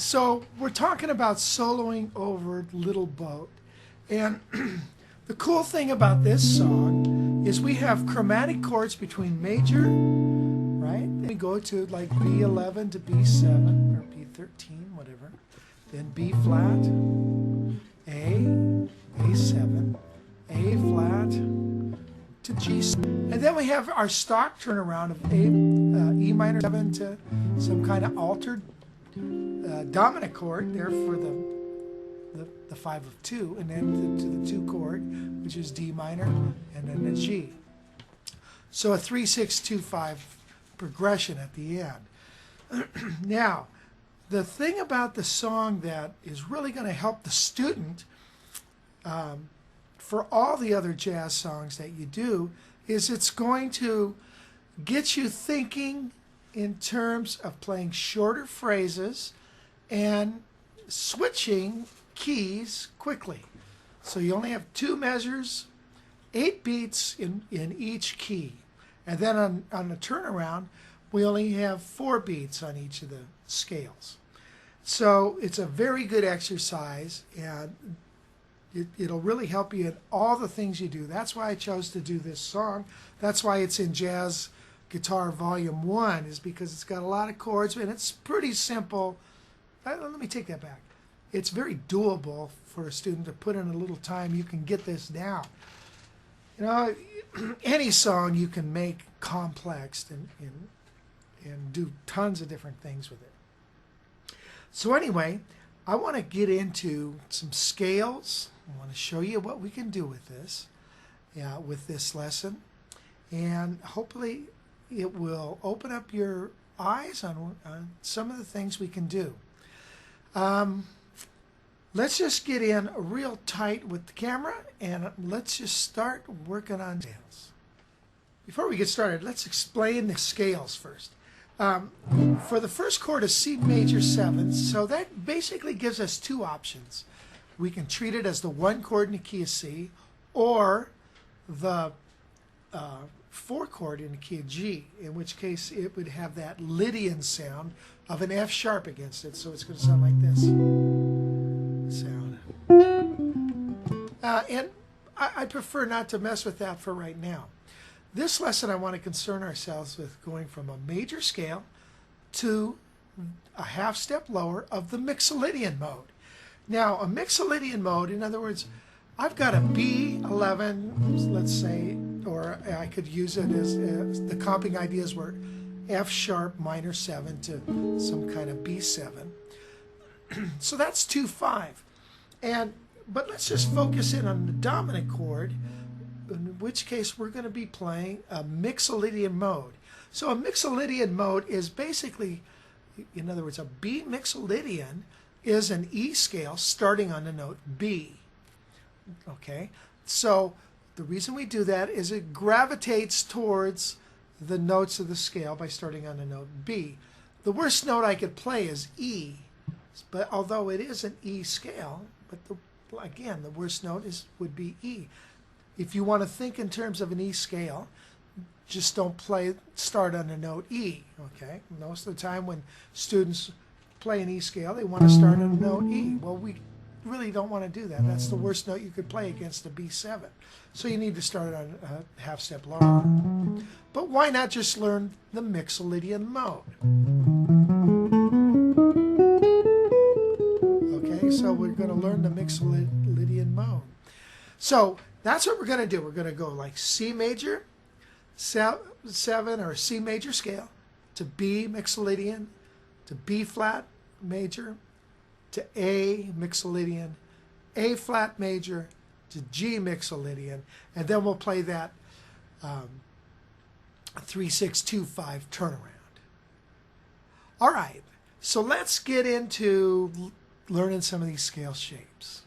So we're talking about soloing over Little Boat. And the cool thing about this song is we have chromatic chords between major, right? Then we go to like B11 to B7 or B13, whatever. Then B flat, A7, A flat to G. And then we have our stock turnaround of E minor 7 to some kind of altered dominant chord there for the 5 of 2, and then to the 2 chord, which is D minor, and then a G. So a 3-6-2-5 progression at the end. Now, the thing about the song that is really going to help the student for all the other jazz songs that you do is it's going to get you thinking in terms of playing shorter phrases and switching keys quickly. So you only have 2 measures, 8 beats in each key. And then on the turnaround, we only have 4 beats on each of the scales. So it's a very good exercise, and it'll really help you in all the things you do. That's why I chose to do this song. That's why it's in Jazz Guitar Volume 1, is because it's got a lot of chords, and it's pretty simple. Let me take that back. It's very doable for a student to put in a little time. You can get this down. You know, any song you can make complex and do tons of different things with it. So anyway, I want to get into some scales. I want to show you what we can do with this, with this lesson, and hopefully it will open up your eyes on some of the things we can do. Let's just get in real tight with the camera, and let's just start working on scales. Before we get started, let's explain the scales first. For the first chord is C major 7, so that basically gives us 2 options. We can treat it as the 1 chord in the key of C, or the 4 chord in the key of G, in which case it would have that Lydian sound of an F sharp against it, so it's going to sound like this sound. And I prefer not to mess with that for right now. This lesson I want to concern ourselves with going from a major scale to a half step lower of the Mixolydian mode. Now, a Mixolydian mode, in other words, I've got a B11, let's say, or I could use it as the comping ideas were F sharp minor 7 to some kind of B7. So that's 2-5. But let's just focus in on the dominant chord, in which case we're going to be playing a Mixolydian mode. So a Mixolydian mode is basically, in other words, a B Mixolydian is an E scale starting on the note B. Okay, so the reason we do that is it gravitates towards the notes of the scale by starting on the note B. The worst note I could play is E, but although it is an E scale, but again, the worst note would be E. If you want to think in terms of an E scale, just don't start on the note E, okay? Most of the time when students play an E scale, they want to start on the note E. Well, we really don't want to do that. That's the worst note you could play against a B7. So you need to start on a half step lower. But why not just learn the Mixolydian mode? Okay, so we're going to learn the Mixolydian mode. So that's what we're going to do. We're going to go like C major 7 or C major scale to B Mixolydian to B flat major to A Mixolydian, A flat major to G Mixolydian, and then we'll play that 3-6-2-5 turnaround. All right, so let's get into learning some of these scale shapes.